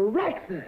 breakfast.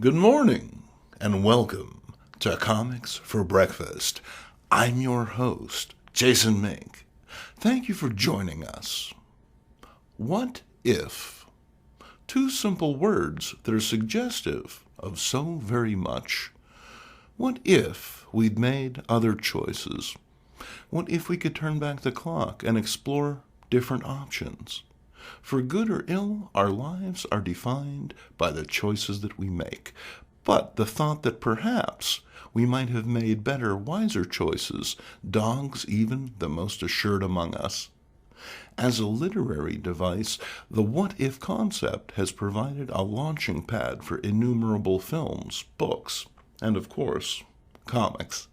Good morning, and welcome to Comics for Breakfast. I'm your host, Jason MINK. Thank you for joining us. What if? Two simple words that are suggestive of so very much. What if we'd made other choices? What if we could turn back the clock and explore different options? For good or ill, our lives are defined by the choices that we make. But the thought that perhaps we might have made better, wiser choices dogs even the most assured among us. As a literary device, the what-if concept has provided a launching pad for innumerable films, books, and of course, comics.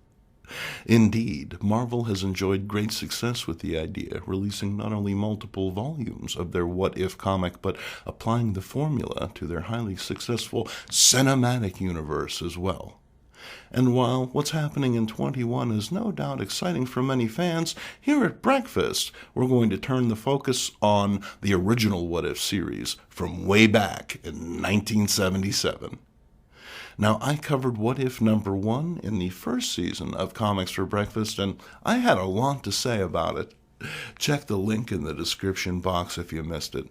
Indeed, Marvel has enjoyed great success with the idea, releasing not only multiple volumes of their what-if comic, but applying the formula to their highly successful cinematic universe as well. And while what's happening in 21 is no doubt exciting for many fans, here at Breakfast, we're going to turn the focus on the original What If series from way back in 1977. Now, I covered What If #1 in the first season of Comics for Breakfast, and I had a lot to say about it. Check the link in the description box if you missed it.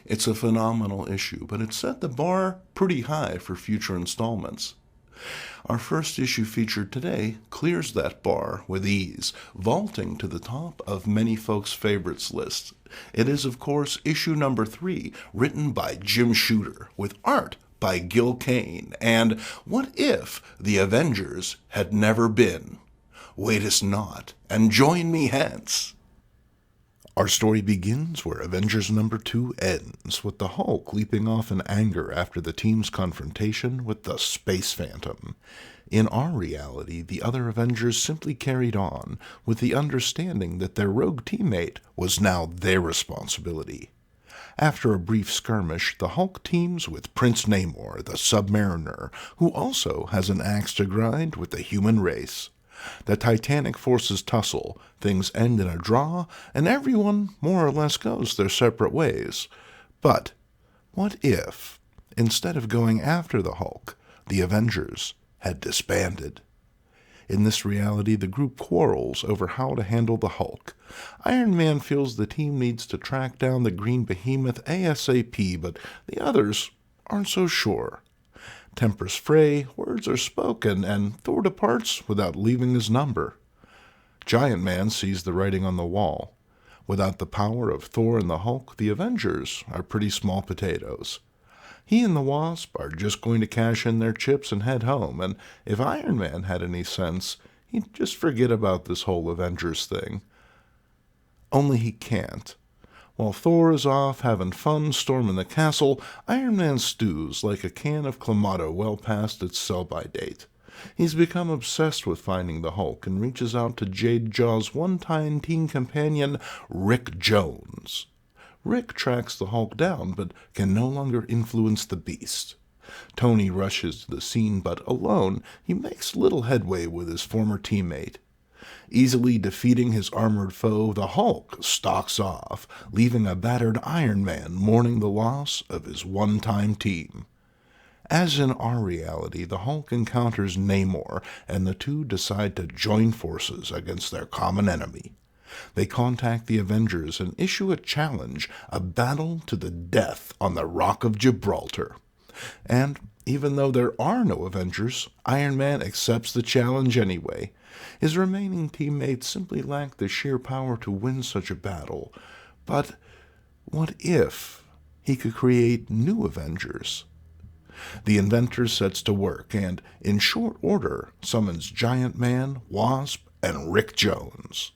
It's a phenomenal issue, but it set the bar pretty high for future installments. Our first issue featured today clears that bar with ease, vaulting to the top of many folks' favorites lists. It is, of course, issue #3, written by Jim Shooter, with art by Gil Kane, and What If the Avengers Had Never Been? Wait us not, and join me hence. Our story begins where Avengers #2 ends, with the Hulk leaping off in anger after the team's confrontation with the Space Phantom. In our reality, the other Avengers simply carried on, with the understanding that their rogue teammate was now their responsibility. After a brief skirmish, the Hulk teams with Prince Namor, the Submariner, who also has an axe to grind with the human race. The Titanic forces tussle, things end in a draw, and everyone more or less goes their separate ways. But what if, instead of going after the Hulk, the Avengers had disbanded? In this reality, the group quarrels over how to handle the Hulk. Iron Man feels the team needs to track down the green behemoth ASAP, but the others aren't so sure. Tempers fray, words are spoken, and Thor departs without leaving his number. Giant Man sees the writing on the wall. Without the power of Thor and the Hulk, the Avengers are pretty small potatoes. He and the Wasp are just going to cash in their chips and head home, and if Iron Man had any sense, he'd just forget about this whole Avengers thing. Only he can't. While Thor is off having fun storming the castle, Iron Man stews like a can of Clamato well past its sell-by date. He's become obsessed with finding the Hulk and reaches out to Jade Jaw's one-time teen companion, Rick Jones. Rick tracks the Hulk down, but can no longer influence the beast. Tony rushes to the scene, but alone, he makes little headway with his former teammate. Easily defeating his armored foe, the Hulk stalks off, leaving a battered Iron Man mourning the loss of his one-time team. As in our reality, the Hulk encounters Namor, and the two decide to join forces against their common enemy. They contact the Avengers and issue a challenge, a battle to the death on the Rock of Gibraltar. And even though there are no Avengers, Iron Man accepts the challenge anyway. His remaining teammates simply lack the sheer power to win such a battle. But what if he could create new Avengers? The inventor sets to work and, in short order, summons Giant Man, Wasp, and Rick Jones.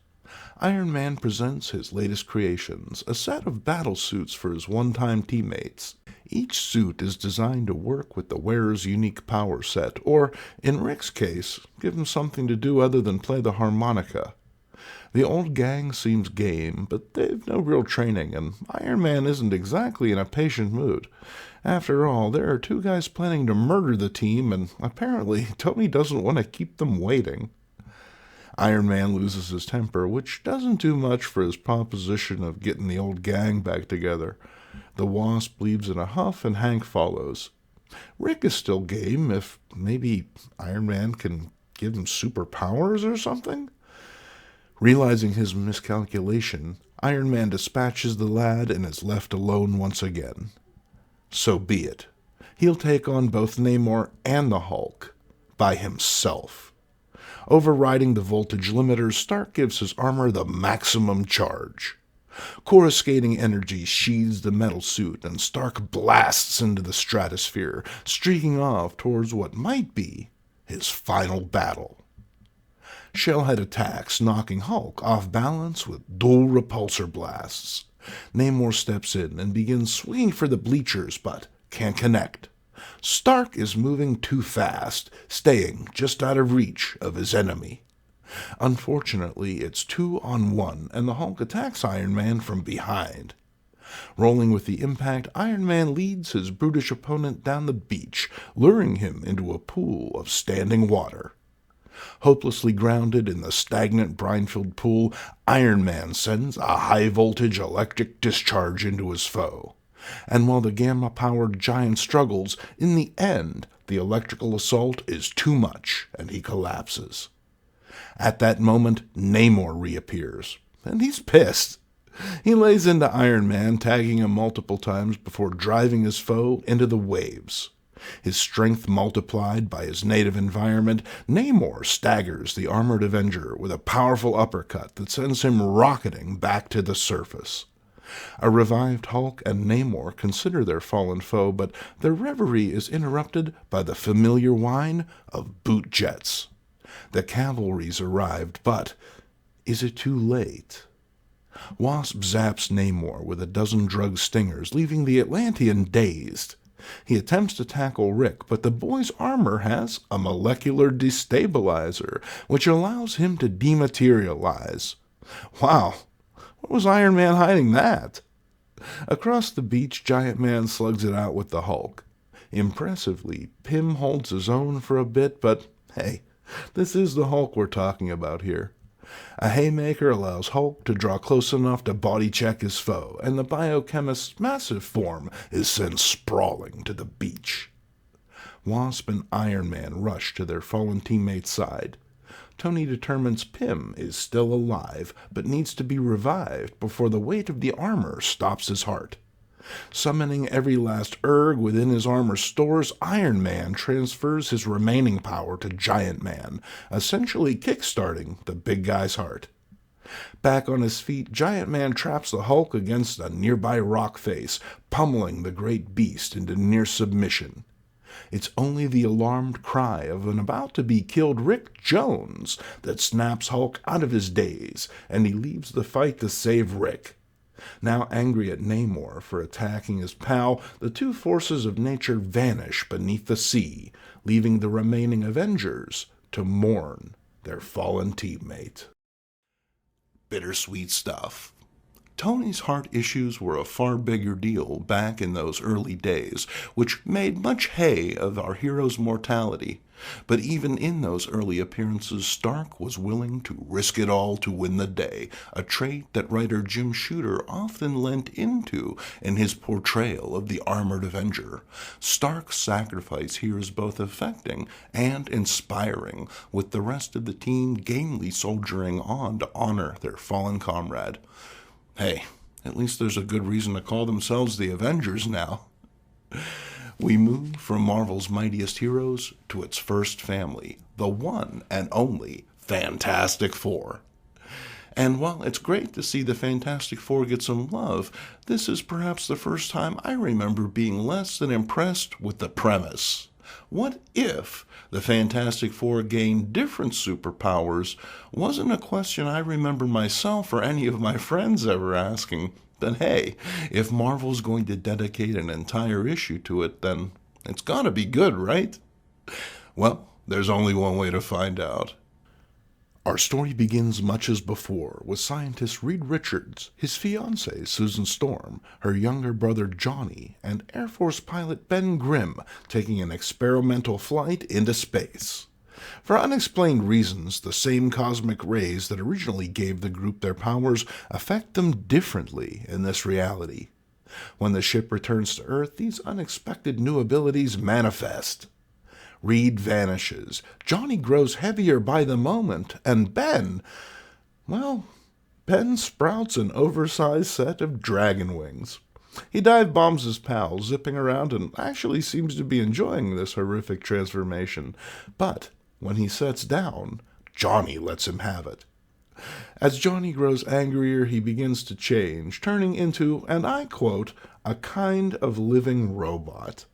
Iron Man presents his latest creations, a set of battle suits for his one-time teammates. Each suit is designed to work with the wearer's unique power set, or, in Rick's case, give him something to do other than play the harmonica. The old gang seems game, but they've no real training, and Iron Man isn't exactly in a patient mood. After all, there are two guys planning to murder the team, and apparently Tony doesn't want to keep them waiting. Iron Man loses his temper, which doesn't do much for his proposition of getting the old gang back together. The Wasp leaves in a huff, and Hank follows. Rick is still game if maybe Iron Man can give him superpowers or something? Realizing his miscalculation, Iron Man dispatches the lad and is left alone once again. So be it. He'll take on both Namor and the Hulk by himself. Overriding the voltage limiters, Stark gives his armor the maximum charge. Coruscating energy sheathes the metal suit, and Stark blasts into the stratosphere, streaking off towards what might be his final battle. Shellhead attacks, knocking Hulk off balance with dual repulsor blasts. Namor steps in and begins swinging for the bleachers, but can't connect. Stark is moving too fast, staying just out of reach of his enemy. Unfortunately, it's 2-on-1, and the Hulk attacks Iron Man from behind. Rolling with the impact, Iron Man leads his brutish opponent down the beach, luring him into a pool of standing water. Hopelessly grounded in the stagnant brine-filled pool, Iron Man sends a high-voltage electric discharge into his foe. And while the gamma-powered giant struggles, in the end, the electrical assault is too much, and he collapses. At that moment, Namor reappears, and he's pissed. He lays into Iron Man, tagging him multiple times before driving his foe into the waves. His strength multiplied by his native environment, Namor staggers the armored Avenger with a powerful uppercut that sends him rocketing back to the surface. A revived Hulk and Namor consider their fallen foe, but their reverie is interrupted by the familiar whine of boot jets. The cavalry's arrived, but is it too late? Wasp zaps Namor with a dozen drug stingers, leaving the Atlantean dazed. He attempts to tackle Rick, but the boy's armor has a molecular destabilizer, which allows him to dematerialize. Wow, what was Iron Man hiding that? Across the beach, Giant Man slugs it out with the Hulk. Impressively, Pym holds his own for a bit, but hey, this is the Hulk we're talking about here. A haymaker allows Hulk to draw close enough to body-check his foe, and the biochemist's massive form is sent sprawling to the beach. Wasp and Iron Man rush to their fallen teammate's side. Tony determines Pym is still alive, but needs to be revived before the weight of the armor stops his heart. Summoning every last erg within his armor stores, Iron Man transfers his remaining power to Giant Man, essentially kickstarting the big guy's heart. Back on his feet, Giant Man traps the Hulk against a nearby rock face, pummeling the great beast into near submission. It's only the alarmed cry of an about-to-be-killed Rick Jones that snaps Hulk out of his daze, and he leaves the fight to save Rick. Now angry at Namor for attacking his pal, the two forces of nature vanish beneath the sea, leaving the remaining Avengers to mourn their fallen teammate. Bittersweet stuff. Tony's heart issues were a far bigger deal back in those early days, which made much hay of our hero's mortality. But even in those early appearances, Stark was willing to risk it all to win the day, a trait that writer Jim Shooter often lent into in his portrayal of the armored Avenger. Stark's sacrifice here is both affecting and inspiring, with the rest of the team gamely soldiering on to honor their fallen comrade. Hey, at least there's a good reason to call themselves the Avengers now. We move from Marvel's mightiest heroes to its first family, the one and only Fantastic Four. And while it's great to see the Fantastic Four get some love, this is perhaps the first time I remember being less than impressed with the premise. What if the Fantastic Four gained different superpowers wasn't a question I remember myself or any of my friends ever asking. But hey, if Marvel's going to dedicate an entire issue to it, then it's gotta be good, right? Well, there's only one way to find out. Our story begins much as before, with scientist Reed Richards, his fiancée Susan Storm, her younger brother Johnny, and Air Force pilot Ben Grimm taking an experimental flight into space. For unexplained reasons, the same cosmic rays that originally gave the group their powers affect them differently in this reality. When the ship returns to Earth, these unexpected new abilities manifest. Reed vanishes, Johnny grows heavier by the moment, and Ben sprouts an oversized set of dragon wings. He dive bombs his pals, zipping around, and actually seems to be enjoying this horrific transformation. But when he sets down, Johnny lets him have it. As Johnny grows angrier, he begins to change, turning into, and I quote, a kind of living robot.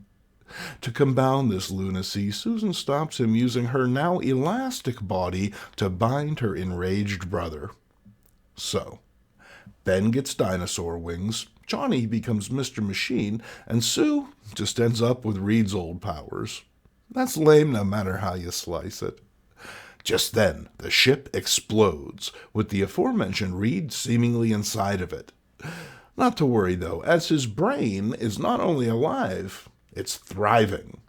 To compound this lunacy, Susan stops him using her now elastic body to bind her enraged brother. So, Ben gets dinosaur wings, Johnny becomes Mr. Machine, and Sue just ends up with Reed's old powers. That's lame no matter how you slice it. Just then, the ship explodes, with the aforementioned Reed seemingly inside of it. Not to worry, though, as his brain is not only alive, it's thriving.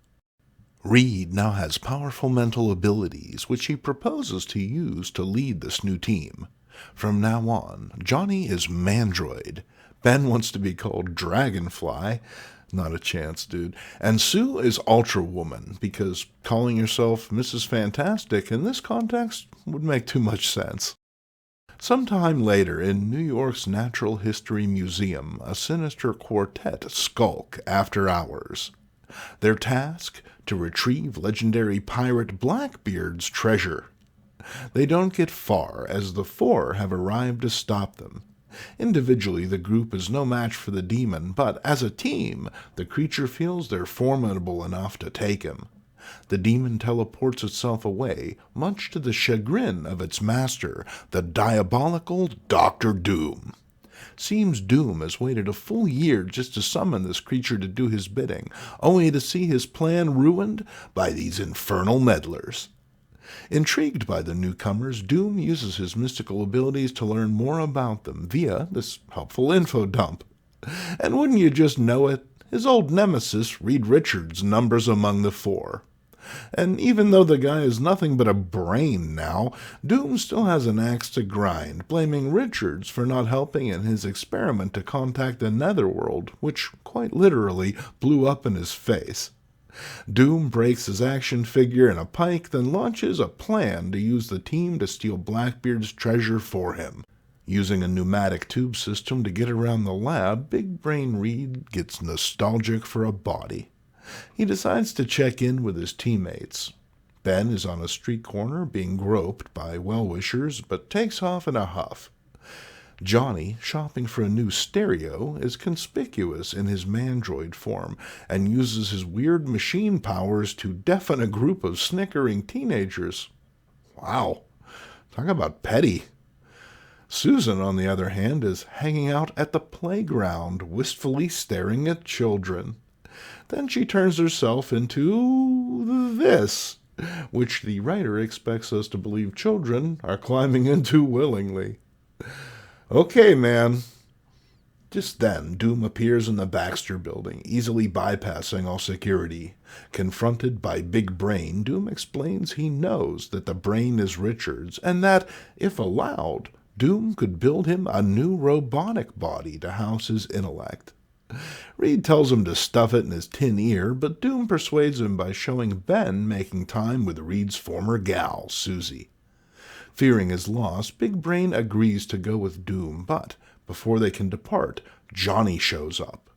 Reed now has powerful mental abilities, which he proposes to use to lead this new team. From now on, Johnny is Mandroid. Ben wants to be called Dragonfly. Not a chance, dude. And Sue is Ultra Woman, because calling yourself Mrs. Fantastic in this context would make too much sense. Sometime later, in New York's Natural History Museum, a sinister quartet skulk after hours. Their task? To retrieve legendary pirate Blackbeard's treasure. They don't get far, as the four have arrived to stop them. Individually, the group is no match for the demon, but as a team, the creature feels they're formidable enough to take him. The demon teleports itself away, much to the chagrin of its master, the diabolical Dr. Doom. Seems Doom has waited a full year just to summon this creature to do his bidding, only to see his plan ruined by these infernal meddlers. Intrigued by the newcomers, Doom uses his mystical abilities to learn more about them via this helpful info dump. And wouldn't you just know it, his old nemesis, Reed Richards, numbers among the four. And even though the guy is nothing but a brain now, Doom still has an axe to grind, blaming Richards for not helping in his experiment to contact the Netherworld, which quite literally blew up in his face. Doom breaks his action figure in a pike, then launches a plan to use the team to steal Blackbeard's treasure for him. Using a pneumatic tube system to get around the lab, Big Brain Reed gets nostalgic for a body. He decides to check in with his teammates. Ben is on a street corner being groped by well-wishers, but takes off in a huff. Johnny, shopping for a new stereo, is conspicuous in his mandroid form and uses his weird machine powers to deafen a group of snickering teenagers. Wow, talk about petty. Susan, on the other hand, is hanging out at the playground, wistfully staring at children. Then she turns herself into this, which the writer expects us to believe children are climbing into willingly. Okay, man. Just then, Doom appears in the Baxter building, easily bypassing all security. Confronted by Big Brain, Doom explains he knows that the brain is Richard's, and that, if allowed, Doom could build him a new robotic body to house his intellect. Reed tells him to stuff it in his tin ear, but Doom persuades him by showing Ben making time with Reed's former gal, Susie. Fearing his loss, Big Brain agrees to go with Doom, but before they can depart, Johnny shows up.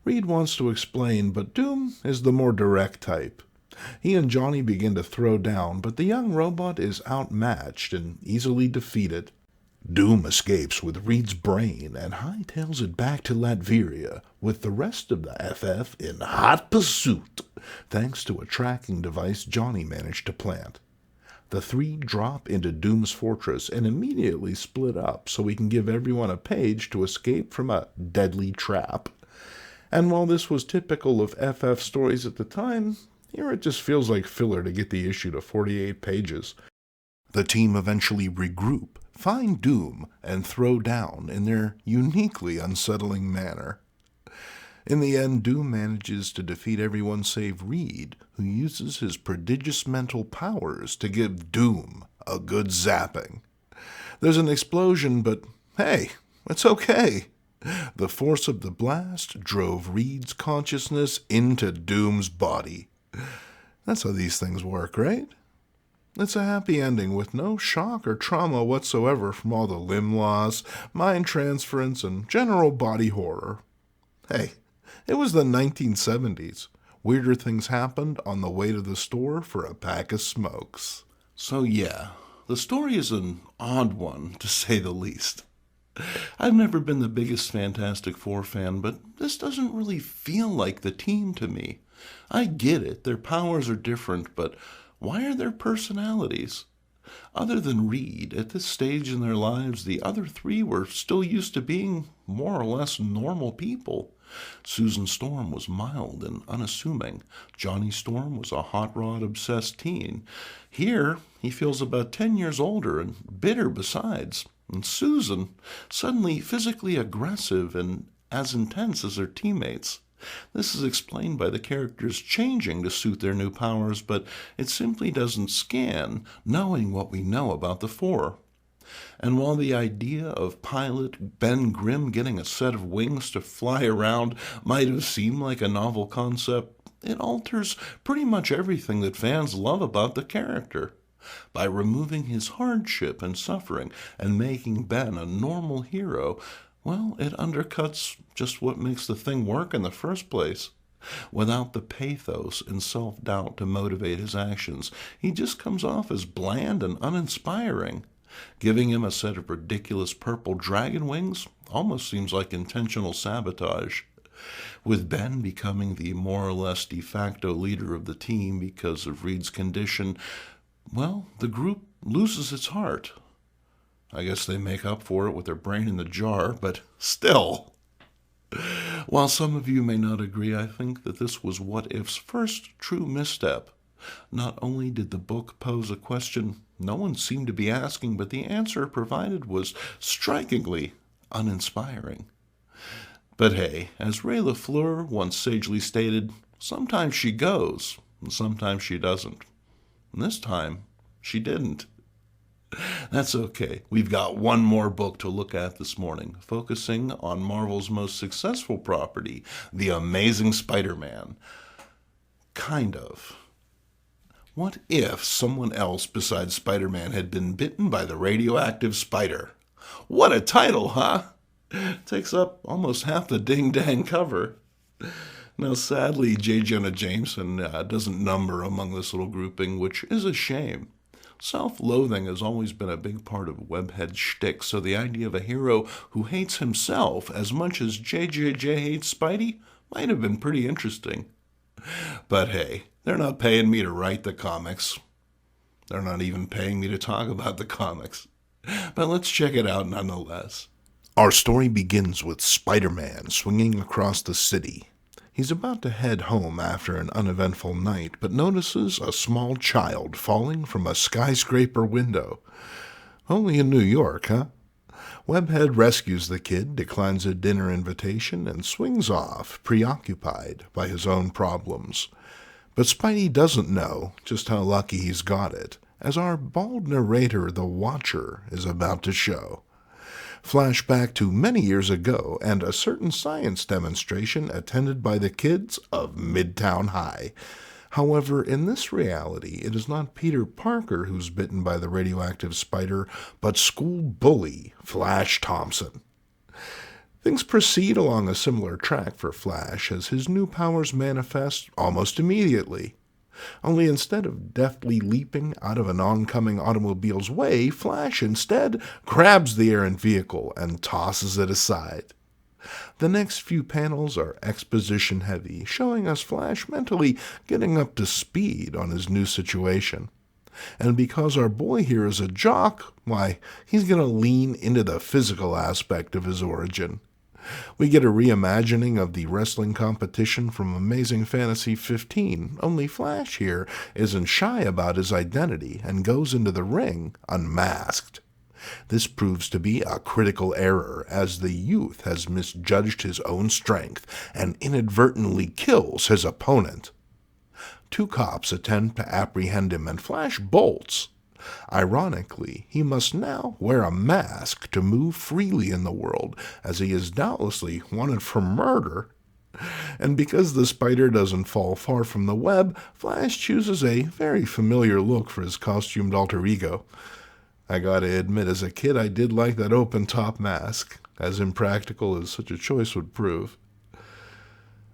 Reed wants to explain, but Doom is the more direct type. He and Johnny begin to throw down, but the young robot is outmatched and easily defeated. Doom escapes with Reed's brain and hightails it back to Latveria, with the rest of the FF in hot pursuit. thanks to a tracking device Johnny managed to plant. The three drop into Doom's fortress and immediately split up so we can give everyone a page to escape from a deadly trap. And while this was typical of FF stories at the time, here it just feels like filler to get the issue to 48 pages. The team eventually regroup, find Doom, and throw down in their uniquely unsettling manner. In the end, Doom manages to defeat everyone save Reed, who uses his prodigious mental powers to give Doom a good zapping. There's an explosion, but hey, it's okay. The force of the blast drove Reed's consciousness into Doom's body. That's how these things work, right? It's a happy ending with no shock or trauma whatsoever from all the limb loss, mind transference, and general body horror. Hey, it was the 1970s. Weirder things happened on the way to the store for a pack of smokes. So yeah, the story is an odd one, to say the least. I've never been the biggest Fantastic Four fan, but this doesn't really feel like the team to me. I get it, their powers are different, but why are their personalities? Other than Reed, at this stage in their lives, the other three were still used to being more or less normal people. Susan Storm was mild and unassuming. Johnny Storm was a hot rod-obsessed teen. Here, he feels about 10 years older and bitter besides. And Susan, suddenly physically aggressive and as intense as her teammates. This is explained by the characters changing to suit their new powers, but it simply doesn't scan, knowing what we know about the four. And while the idea of pilot Ben Grimm getting a set of wings to fly around might have seemed like a novel concept, it alters pretty much everything that fans love about the character. By removing his hardship and suffering and making Ben a normal hero, well, it undercuts just what makes the thing work in the first place. Without the pathos and self-doubt to motivate his actions, he just comes off as bland and uninspiring. Giving him a set of ridiculous purple dragon wings almost seems like intentional sabotage. With Ben becoming the more or less de facto leader of the team because of Reed's condition, well, the group loses its heart. I guess they make up for it with their brain in the jar, but still. While some of you may not agree, I think that this was What If's first true misstep. Not only did the book pose a question no one seemed to be asking, but the answer provided was strikingly uninspiring. But hey, as Ray LaFleur once sagely stated, sometimes she goes, and sometimes she doesn't. And this time, she didn't. That's okay. We've got one more book to look at this morning, focusing on Marvel's most successful property, The Amazing Spider-Man. Kind of. What if someone else besides Spider-Man had been bitten by the radioactive spider? What a title, huh? Takes up almost half the ding-dang cover. Now, sadly, J. Jonah Jameson doesn't number among this little grouping, which is a shame. Self-loathing has always been a big part of Webhead's shtick, so the idea of a hero who hates himself as much as JJJ hates Spidey might have been pretty interesting. But hey, they're not paying me to write the comics. They're not even paying me to talk about the comics. But let's check it out nonetheless. Our story begins with Spider-Man swinging across the city. He's about to head home after an uneventful night, but notices a small child falling from a skyscraper window. Only in New York, huh? Webhead rescues the kid, declines a dinner invitation, and swings off, preoccupied by his own problems. But Spidey doesn't know just how lucky he's got it, as our bald narrator, the Watcher, is about to show. Flashback to many years ago and a certain science demonstration attended by the kids of Midtown High. However, in this reality, it is not Peter Parker who's bitten by the radioactive spider, but school bully Flash Thompson. Things proceed along a similar track for Flash as his new powers manifest almost immediately. Only instead of deftly leaping out of an oncoming automobile's way, Flash instead grabs the errant vehicle and tosses it aside. The next few panels are exposition heavy, showing us Flash mentally getting up to speed on his new situation. And because our boy here is a jock, why, he's going to lean into the physical aspect of his origin. We get a reimagining of the wrestling competition from Amazing Fantasy 15, only Flash here isn't shy about his identity and goes into the ring unmasked. This proves to be a critical error, as the youth has misjudged his own strength and inadvertently kills his opponent. Two cops attempt to apprehend him and Flash bolts. Ironically, he must now wear a mask to move freely in the world, as he is doubtlessly wanted for murder. And because the spider doesn't fall far from the web, Flash chooses a very familiar look for his costumed alter ego. I gotta admit, as a kid I did like that open-top mask, as impractical as such a choice would prove.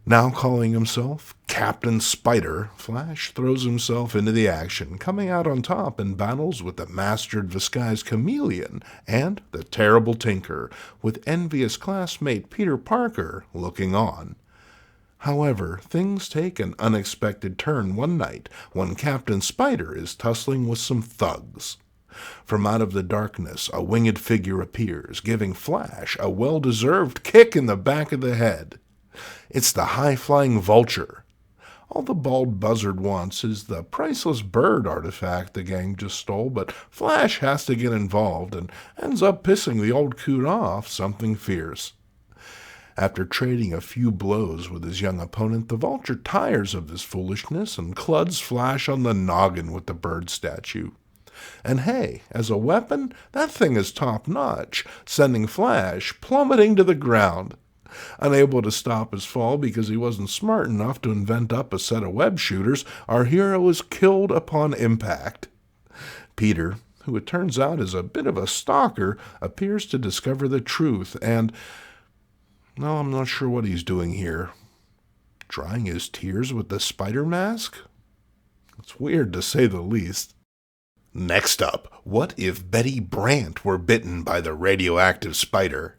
Now calling himself Captain Spider, Flash throws himself into the action, coming out on top in battles with the mastered disguise chameleon and the terrible Tinker, with envious classmate Peter Parker looking on. However, things take an unexpected turn one night when Captain Spider is tussling with some thugs. From out of the darkness, a winged figure appears, giving Flash a well-deserved kick in the back of the head. It's the high-flying vulture. All the bald buzzard wants is the priceless bird artifact the gang just stole, but Flash has to get involved and ends up pissing the old coot off something fierce. After trading a few blows with his young opponent, the vulture tires of this foolishness and cluds Flash on the noggin with the bird statue. And hey, as a weapon, that thing is top-notch, sending Flash plummeting to the ground. Unable to stop his fall because he wasn't smart enough to invent up a set of web shooters, our hero is killed upon impact. Peter, who it turns out is a bit of a stalker, appears to discover the truth and, well, I'm not sure what he's doing here. Drying his tears with the spider mask? It's weird to say the least. Next up, what if Betty Brant were bitten by the radioactive spider?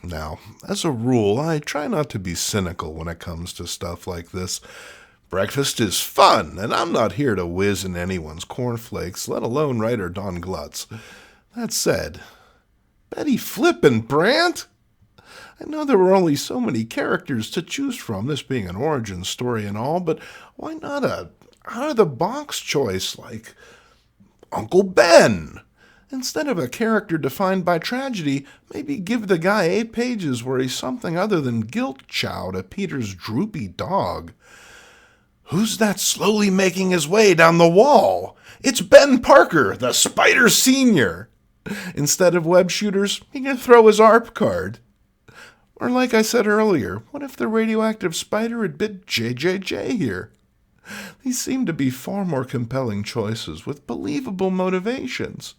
Now, as a rule, I try not to be cynical when it comes to stuff like this. Breakfast is fun, and I'm not here to whiz in anyone's cornflakes, let alone Ryder Don Glutz. That said, Betty flippin' Brant? I know there were only so many characters to choose from, this being an origin story and all, but why not a out-of-the-box choice like Uncle Ben? Instead of a character defined by tragedy, maybe give the guy 8 pages where he's something other than guilt chow to Peter's droopy dog. Who's that slowly making his way down the wall? It's Ben Parker, the Spider Senior. Instead of web shooters, he can throw his ARP card. Or like I said earlier, what if the radioactive spider had bit JJJ here? These seem to be far more compelling choices with believable motivations.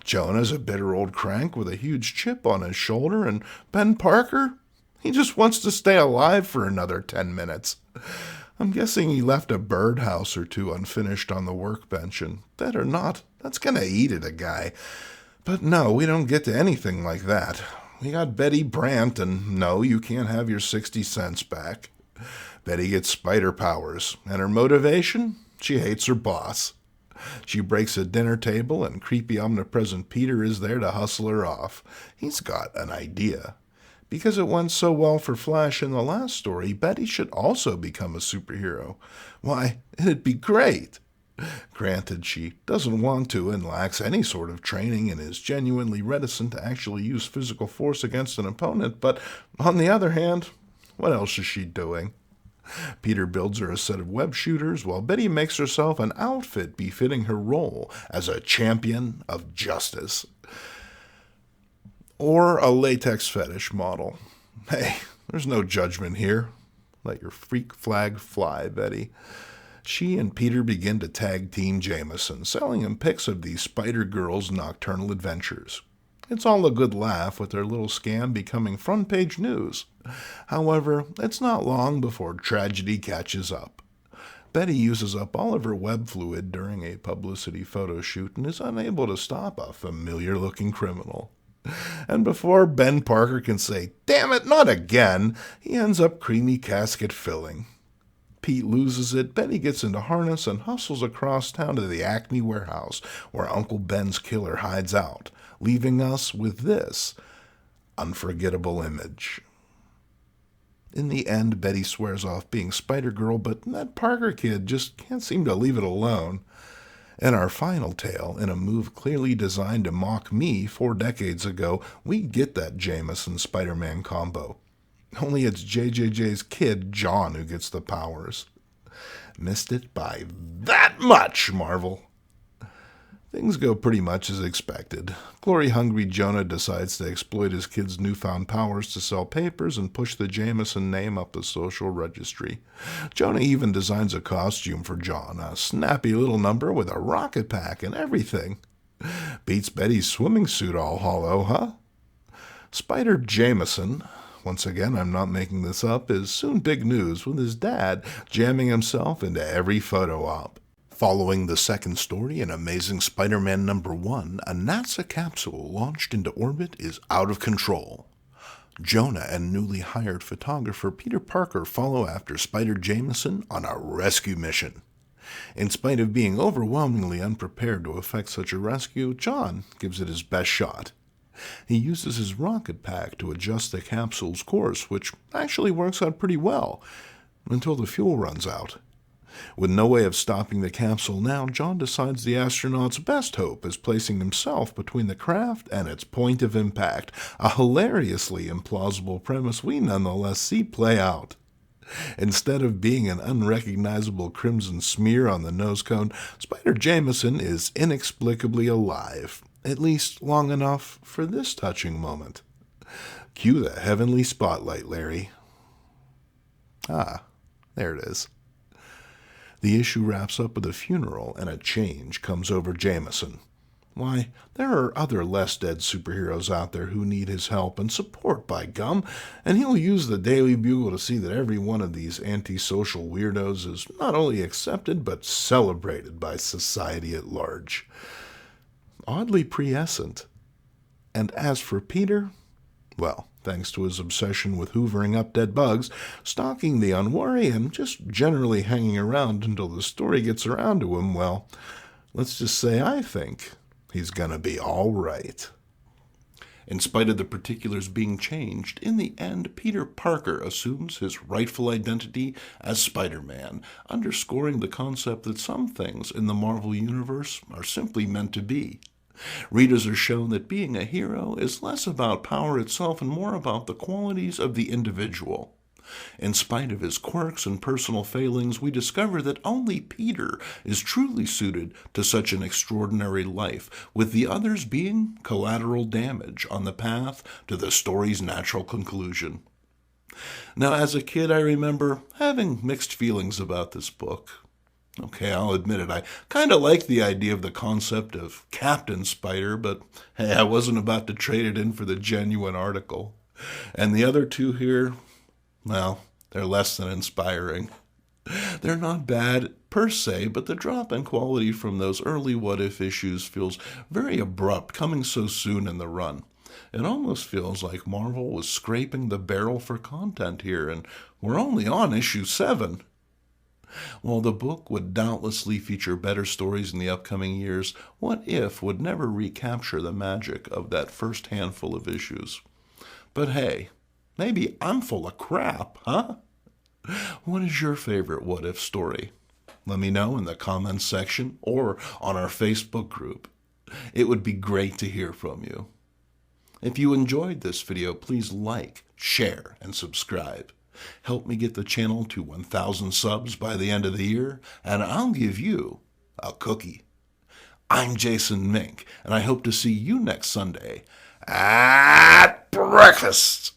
Jonah's a bitter old crank with a huge chip on his shoulder, and Ben Parker? He just wants to stay alive for another 10 minutes. I'm guessing he left a birdhouse or two unfinished on the workbench, and dead or not, that's gonna eat at a guy. But no, we don't get to anything like that. We got Betty Brant, and no, you can't have your 60 cents back. Betty gets spider powers, and her motivation? She hates her boss. She breaks a dinner table, and creepy omnipresent Peter is there to hustle her off. He's got an idea. Because it went so well for Flash in the last story, Betty should also become a superhero. Why, it'd be great. Granted, she doesn't want to and lacks any sort of training and is genuinely reticent to actually use physical force against an opponent, but on the other hand, what else is she doing? Peter builds her a set of web shooters, while Betty makes herself an outfit befitting her role as a champion of justice. Or a latex fetish model. Hey, there's no judgment here. Let your freak flag fly, Betty. She and Peter begin to tag Team Jameson, selling him pics of the Spider-Girl's nocturnal adventures. It's all a good laugh, with their little scam becoming front-page news. However, it's not long before tragedy catches up. Betty uses up all of her web fluid during a publicity photo shoot and is unable to stop a familiar-looking criminal. And before Ben Parker can say, "Damn it, not again," he ends up creamy casket filling. Pete loses it, Betty gets into harness and hustles across town to the Acme warehouse where Uncle Ben's killer hides out, leaving us with this unforgettable image. In the end, Betty swears off being Spider-Girl, but that Parker kid just can't seem to leave it alone. In our final tale, in a move clearly designed to mock me 4 decades ago, we get that Jameson Spider-Man combo. Only it's JJJ's kid, John, who gets the powers. Missed it by that much, Marvel. Things go pretty much as expected. Glory-hungry Jonah decides to exploit his kid's newfound powers to sell papers and push the Jameson name up the social registry. Jonah even designs a costume for John, a snappy little number with a rocket pack and everything. Beats Betty's swimming suit all hollow, huh? Spider-Jameson, once again I'm not making this up, is soon big news with his dad jamming himself into every photo op. Following the second story in Amazing Spider-Man #1, a NASA capsule launched into orbit is out of control. Jonah and newly hired photographer Peter Parker follow after Spider-Jameson on a rescue mission. In spite of being overwhelmingly unprepared to effect such a rescue, John gives it his best shot. He uses his rocket pack to adjust the capsule's course, which actually works out pretty well, until the fuel runs out. With no way of stopping the capsule now, John decides the astronaut's best hope is placing himself between the craft and its point of impact, a hilariously implausible premise we nonetheless see play out. Instead of being an unrecognizable crimson smear on the nose cone, Spider-Jameson is inexplicably alive, at least long enough for this touching moment. Cue the heavenly spotlight, Larry. Ah, there it is. The issue wraps up with a funeral, and a change comes over Jameson. Why, there are other less dead superheroes out there who need his help and support, by gum, and he'll use the Daily Bugle to see that every one of these antisocial weirdos is not only accepted but celebrated by society at large. Oddly prescient. And as for Peter, well, thanks to his obsession with hoovering up dead bugs, stalking the unwary, and just generally hanging around until the story gets around to him, well, let's just say I think he's gonna be all right. In spite of the particulars being changed, in the end, Peter Parker assumes his rightful identity as Spider-Man, underscoring the concept that some things in the Marvel Universe are simply meant to be. Readers are shown that being a hero is less about power itself and more about the qualities of the individual. In spite of his quirks and personal failings, we discover that only Peter is truly suited to such an extraordinary life, with the others being collateral damage on the path to the story's natural conclusion. Now, as a kid, I remember having mixed feelings about this book. Okay, I'll admit it, I kind of liked the idea of the concept of Captain Spider, but hey, I wasn't about to trade it in for the genuine article. And the other two here, well, they're less than inspiring. They're not bad per se, but the drop in quality from those early what-if issues feels very abrupt, coming so soon in the run. It almost feels like Marvel was scraping the barrel for content here, and we're only on issue 7. While the book would doubtlessly feature better stories in the upcoming years, What If would never recapture the magic of that first handful of issues. But hey, maybe I'm full of crap, huh? What is your favorite What If story? Let me know in the comments section or on our Facebook group. It would be great to hear from you. If you enjoyed this video, please like, share, and subscribe. Help me get the channel to 1,000 subs by the end of the year, and I'll give you a cookie. I'm Jason Mink, and I hope to see you next Sunday at breakfast.